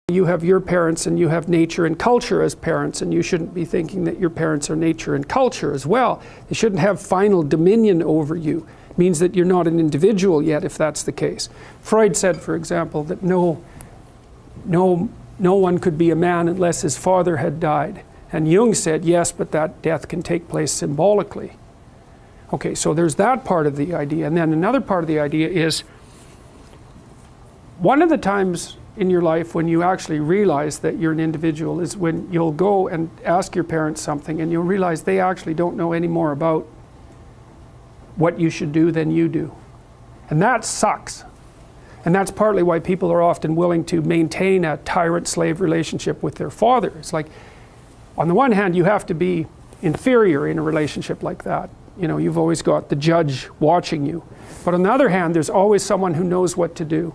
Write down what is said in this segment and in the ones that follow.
You have your parents and you have nature and culture as parents, and you shouldn't be thinking that your parents are nature and culture as well. They shouldn't have final dominion over you. It means that you're not an individual yet if that's the case. Freud said, for example, that no one could be a man unless his father had died. And Jung said, yes, but that death can take place symbolically. Okay, so there's that part of the idea. And then another part of the idea is, one of the times in your life when you actually realize that you're an individual is when you'll go and ask your parents something and you'll realize they actually don't know any more about what you should do than you do. And that sucks. And that's partly why people are often willing to maintain a tyrant-slave relationship with their father. It's like, on the one hand, you have to be inferior in a relationship like that. You know, you've always got the judge watching you. But on the other hand, there's always someone who knows what to do.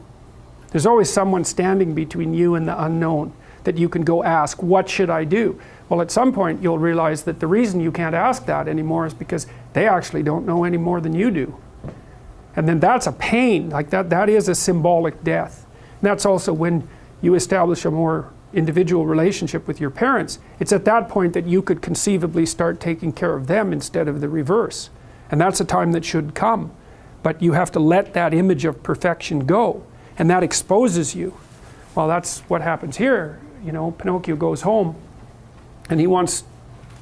There's always someone standing between you and the unknown that you can go ask, what should I do? Well, at some point you'll realize that the reason you can't ask that anymore is because they actually don't know any more than you do. And then that's a pain, like that is a symbolic death. And that's also when you establish a more individual relationship with your parents. It's at that point that you could conceivably start taking care of them instead of the reverse. And that's a time that should come. But you have to let that image of perfection go. And that exposes you. Well, that's what happens here. You know, Pinocchio goes home and he wants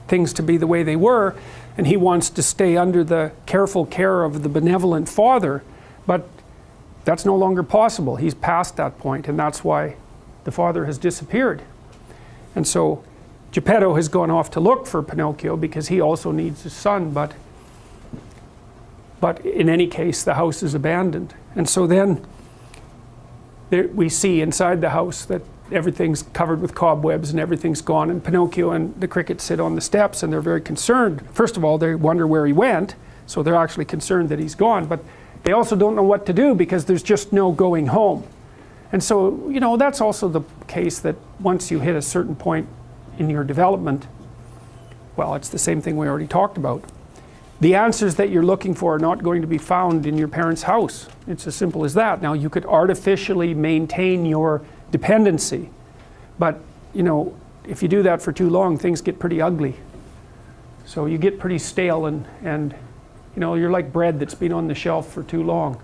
things to be the way they were, and he wants to stay under the careful care of the benevolent father, but that's no longer possible. He's past that point, and that's why the father has disappeared. And so Geppetto has gone off to look for Pinocchio because he also needs his son, but in any case the house is abandoned. And so then we see inside the house that everything's covered with cobwebs and everything's gone, and Pinocchio and the cricket sit on the steps and they're very concerned. First of all, they wonder where he went, so they're actually concerned that he's gone, but they also don't know what to do because there's just no going home. And so, you know, that's also the case that once you hit a certain point in your development, well, it's the same thing we already talked about. The answers that you're looking for are not going to be found in your parents' house. It's as simple as that. Now, you could artificially maintain your dependency, but, you know, if you do that for too long, things get pretty ugly. So you get pretty stale and you know, you're like bread that's been on the shelf for too long.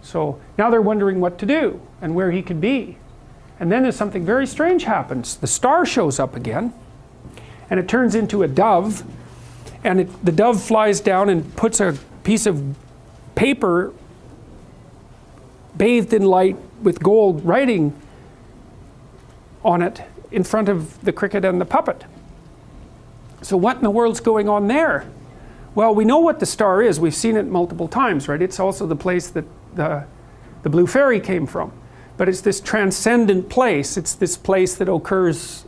So now they're wondering what to do and where he could be. And then there's something very strange happens. The star shows up again, and it turns into a dove. And the dove flies down and puts a piece of paper bathed in light with gold writing on it in front of the cricket and the puppet. So what in the world's going on there? Well, we know what the star is. We've seen it multiple times, right? It's also the place that the blue fairy came from. But it's this transcendent place. It's this place that occurs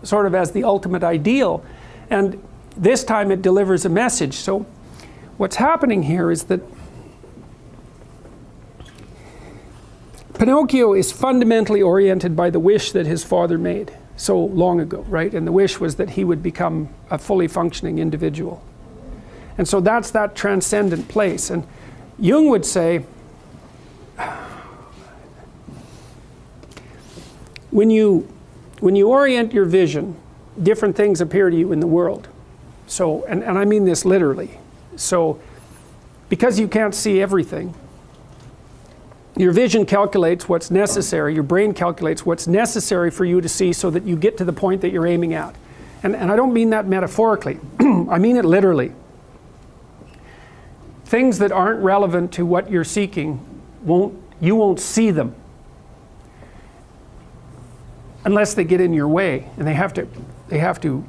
sort of as the ultimate ideal. And this time it delivers a message. So what's happening here is that Pinocchio is fundamentally oriented by the wish that his father made so long ago, right? And the wish was that he would become a fully functioning individual. And so that's that transcendent place. And Jung would say, when you orient your vision, different things appear to you in the world. So, and I mean this literally. So, because you can't see everything, your vision calculates what's necessary, your brain calculates what's necessary for you to see so that you get to the point that you're aiming at. And I don't mean that metaphorically, I mean it literally. Things that aren't relevant to what you're seeking, you won't see them unless they get in your way, and they have to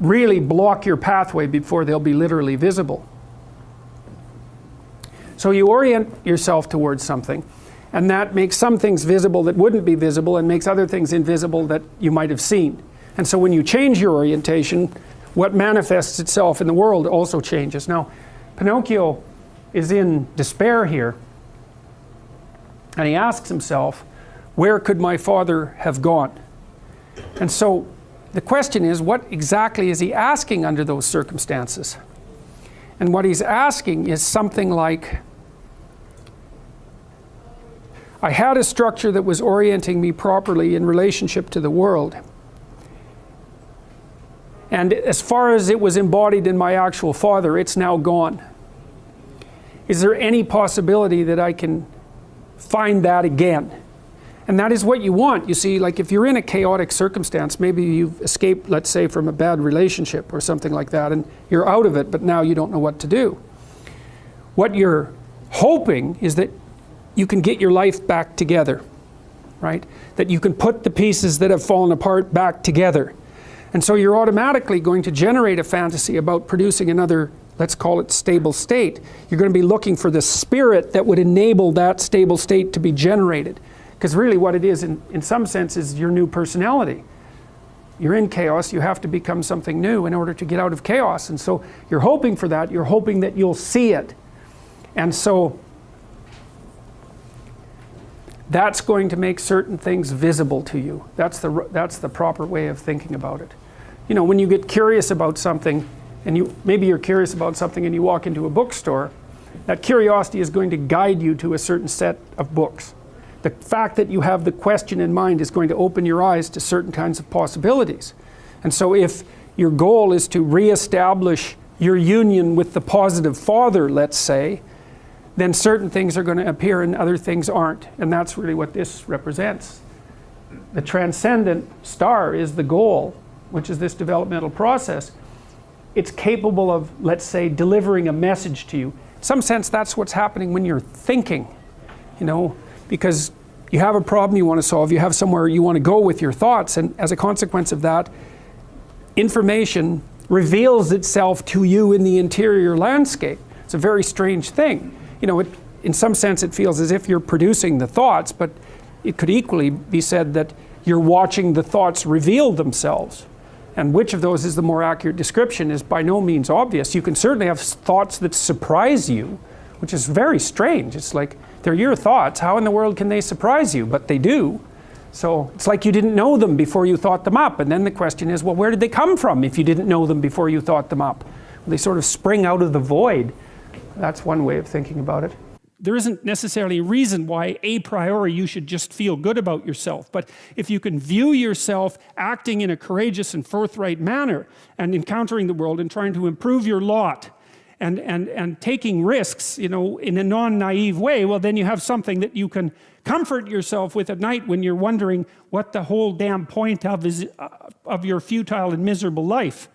really block your pathway before they'll be literally visible. So you orient yourself towards something, and that makes some things visible that wouldn't be visible and makes other things invisible that you might have seen. And so when you change your orientation, what manifests itself in the world also changes. Now, Pinocchio is in despair here, and he asks himself, where could my father have gone? And so the question is, what exactly is he asking under those circumstances? And what he's asking is something like, I had a structure that was orienting me properly in relationship to the world. And as far as it was embodied in my actual father, it's now gone. Is there any possibility that I can find that again? And that is what you want. You see, like if you're in a chaotic circumstance, maybe you've escaped, let's say, from a bad relationship or something like that, and you're out of it, but now you don't know what to do. What you're hoping is that you can get your life back together, right? That you can put the pieces that have fallen apart back together. And so you're automatically going to generate a fantasy about producing another, let's call it stable state. You're going to be looking for the spirit that would enable that stable state to be generated. Because really what it is, in some sense, is your new personality. You're in chaos, you have to become something new in order to get out of chaos. And so you're hoping for that, you're hoping that you'll see it. And so that's going to make certain things visible to you. That's the proper way of thinking about it. You know, when you get curious about something, and maybe you're curious about something and you walk into a bookstore, that curiosity is going to guide you to a certain set of books. The fact that you have the question in mind is going to open your eyes to certain kinds of possibilities. And so if your goal is to reestablish your union with the positive father, let's say, then certain things are going to appear and other things aren't. And that's really what this represents. The transcendent star is the goal, which is this developmental process. It's capable of, let's say, delivering a message to you. In some sense, that's what's happening when you're thinking, you know, because you have a problem you want to solve, you have somewhere you want to go with your thoughts, and as a consequence of that, information reveals itself to you in the interior landscape. It's a very strange thing. You know, in some sense it feels as if you're producing the thoughts, but it could equally be said that you're watching the thoughts reveal themselves. And which of those is the more accurate description is by no means obvious. You can certainly have thoughts that surprise you, which is very strange. It's like, they're your thoughts. How in the world can they surprise you? But they do. So it's like you didn't know them before you thought them up. And then the question is, well, where did they come from if you didn't know them before you thought them up? They sort of spring out of the void. That's one way of thinking about it. There isn't necessarily a reason why a priori you should just feel good about yourself. But if you can view yourself acting in a courageous and forthright manner and encountering the world and trying to improve your lot and taking risks, you know, in a non-naive way, well, then you have something that you can comfort yourself with at night when you're wondering what the whole damn point of your futile and miserable life.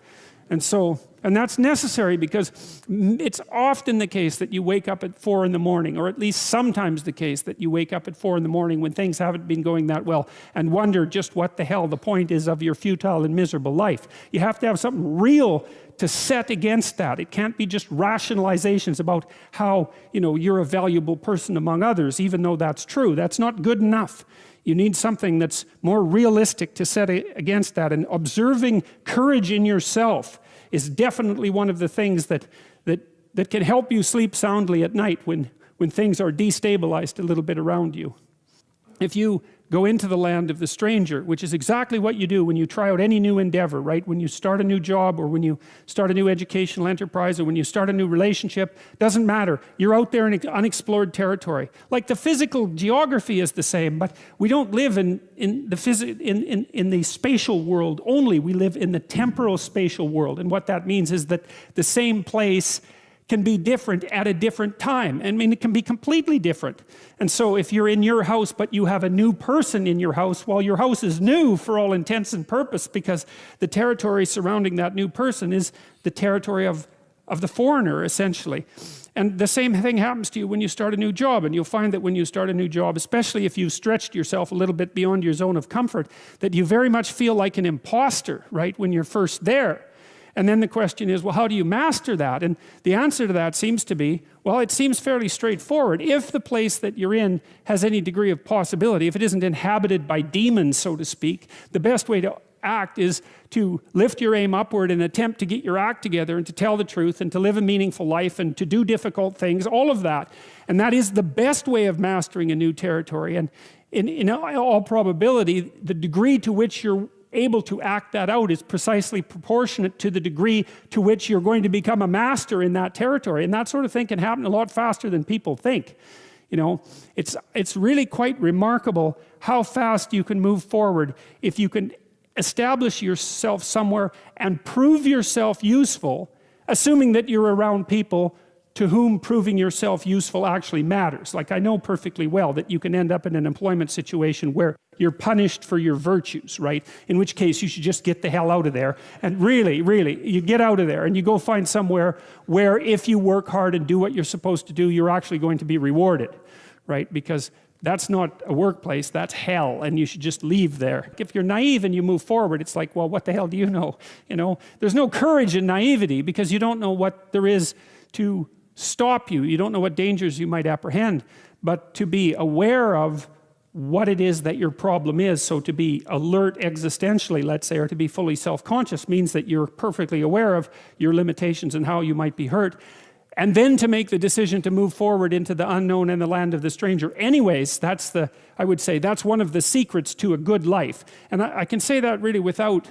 And that's necessary because it's often the case that you wake up at 4 in the morning, or at least sometimes the case that you wake up at 4 in the morning when things haven't been going that well and wonder just what the hell the point is of your futile and miserable life. You have to have something real to set against that. It can't be just rationalizations about how, you know, you're a valuable person among others, even though that's true. That's not good enough. You need something that's more realistic to set against that. And observing courage in yourself is definitely one of the things that can help you sleep soundly at night when things are destabilized a little bit around you. If you go into the land of the stranger, which is exactly what you do when you try out any new endeavor, right? When you start a new job, or when you start a new educational enterprise, or when you start a new relationship, doesn't matter. You're out there in unexplored territory. Like the physical geography is the same, but we don't live in the spatial world only. We live in the temporal spatial world. And what that means is that the same place can be different at a different time. I mean, it can be completely different. And so if you're in your house, but you have a new person in your house, well, your house is new for all intents and purpose, because the territory surrounding that new person is the territory of the foreigner, essentially. And the same thing happens to you when you start a new job. And you'll find that when you start a new job, especially if you've stretched yourself a little bit beyond your zone of comfort, that you very much feel like an imposter, right, when you're first there. And then the question is, well, how do you master that? And the answer to that seems to be, well, it seems fairly straightforward. If the place that you're in has any degree of possibility, if it isn't inhabited by demons, so to speak, the best way to act is to lift your aim upward and attempt to get your act together and to tell the truth and to live a meaningful life and to do difficult things, all of that. And that is the best way of mastering a new territory. And in all probability, the degree to which you're able to act that out is precisely proportionate to the degree to which you're going to become a master in that territory. And that sort of thing can happen a lot faster than people think. You know, it's really quite remarkable how fast you can move forward if you can establish yourself somewhere and prove yourself useful, assuming that you're around people to whom proving yourself useful actually matters. Like, I know perfectly well that you can end up in an employment situation where you're punished for your virtues, right? In which case you should just get the hell out of there. And really, you get out of there and you go find somewhere where if you work hard and do what you're supposed to do, you're actually going to be rewarded, right? Because that's not a workplace, that's hell, and you should just leave there. If you're naive and you move forward, it's like, well, what the hell do you know? You know, there's no courage in naivety because you don't know what there is to stop you. You don't know what dangers you might apprehend. But to be aware of what it is that your problem is, so to be alert existentially, let's say, or to be fully self-conscious means that you're perfectly aware of your limitations and how you might be hurt. And then to make the decision to move forward into the unknown and the land of the stranger. Anyways, I would say, that's one of the secrets to a good life. And I can say that really without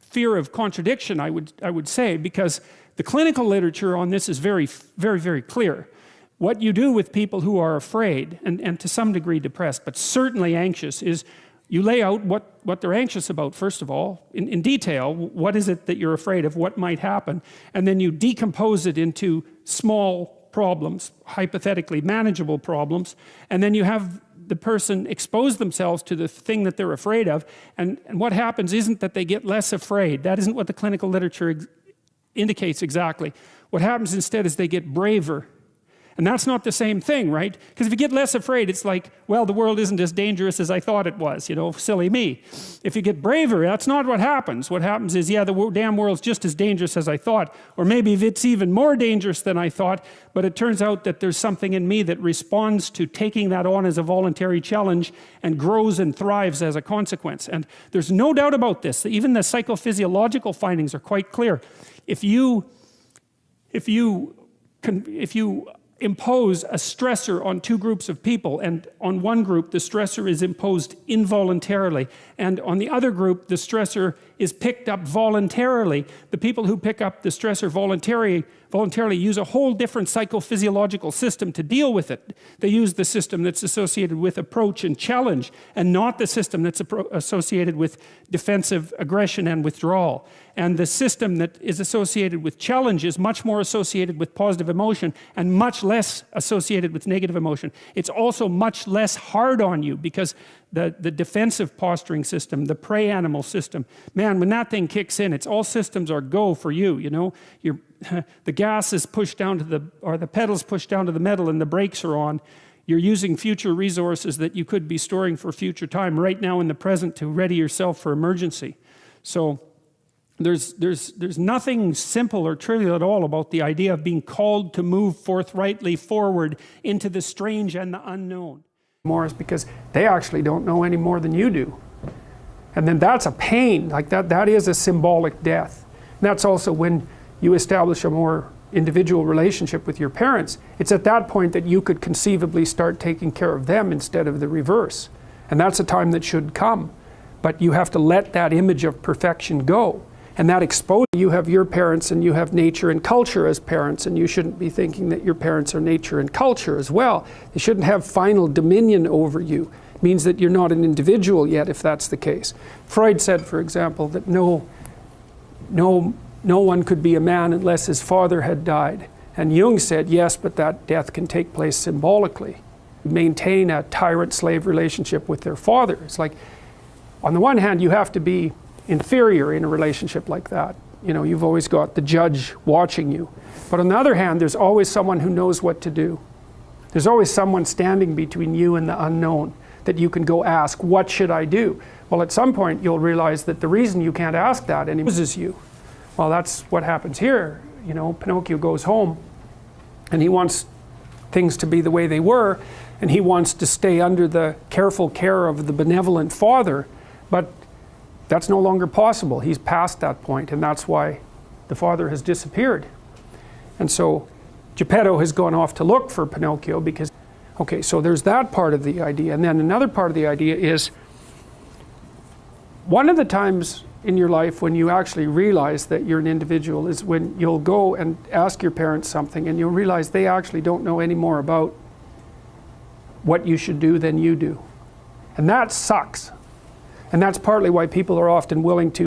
fear of contradiction, I would say, because the clinical literature on this is very, very, very clear. What you do with people who are afraid, and to some degree depressed, but certainly anxious, is you lay out what they're anxious about, first of all, in detail. What is it that you're afraid of? What might happen? And then you decompose it into small problems, hypothetically manageable problems, and then you have the person expose themselves to the thing that they're afraid of, and what happens isn't that they get less afraid. That isn't what the clinical literature indicates exactly. What happens instead is they get braver. And that's not the same thing, right? Because if you get less afraid, it's like, well, the world isn't as dangerous as I thought it was, you know, silly me. If you get braver, that's not what happens. What happens is, yeah, the damn world's just as dangerous as I thought, or maybe it's even more dangerous than I thought, but it turns out that there's something in me that responds to taking that on as a voluntary challenge and grows and thrives as a consequence. And there's no doubt about this. Even the psychophysiological findings are quite clear. If you impose a stressor on two groups of people, and on one group the stressor is imposed involuntarily, and on the other group the stressor is picked up voluntarily, the people who pick up the stressor voluntarily use a whole different psychophysiological system to deal with it. They use the system that's associated with approach and challenge, and not the system that's associated with defensive aggression and withdrawal. And the system that is associated with challenge is much more associated with positive emotion and much less associated with negative emotion. It's also much less hard on you because the defensive posturing system, the prey animal system, man, when that thing kicks in, it's all systems are go for you, you know. The gas is pushed down to or the pedals pushed down to the metal and the brakes are on. You're using future resources that you could be storing for future time right now in the present to ready yourself for emergency. So there's nothing simple or trivial at all about the idea of being called to move forthrightly forward into the strange and the unknown. More is because they actually don't know any more than you do. And then that's a pain, like that is a symbolic death. And that's also when you establish a more individual relationship with your parents. It's at that point that you could conceivably start taking care of them instead of the reverse. And that's a time that should come. But you have to let that image of perfection go. And that exposes, you have your parents and you have nature and culture as parents, and you shouldn't be thinking that your parents are nature and culture as well. They shouldn't have final dominion over you. It means that you're not an individual yet if that's the case. Freud said, for example, that no one could be a man unless his father had died. And Jung said, yes, but that death can take place symbolically. Maintain a tyrant-slave relationship with their father. It's like, on the one hand, you have to be inferior in a relationship like that. You know, you've always got the judge watching you. But on the other hand, there's always someone who knows what to do. There's always someone standing between you and the unknown that you can go ask, what should I do? Well, at some point you'll realize that the reason you can't ask that anymore is you. Well, that's what happens here. You know, Pinocchio goes home and he wants things to be the way they were, and he wants to stay under the careful care of the benevolent father, but that's no longer possible. He's past that point, and that's why the father has disappeared. And so Geppetto has gone off to look for Pinocchio because, okay, so there's that part of the idea. And then another part of the idea is, one of the times in your life when you actually realize that you're an individual is when you'll go and ask your parents something and you'll realize they actually don't know any more about what you should do than you do. And that sucks. And that's partly why people are often willing to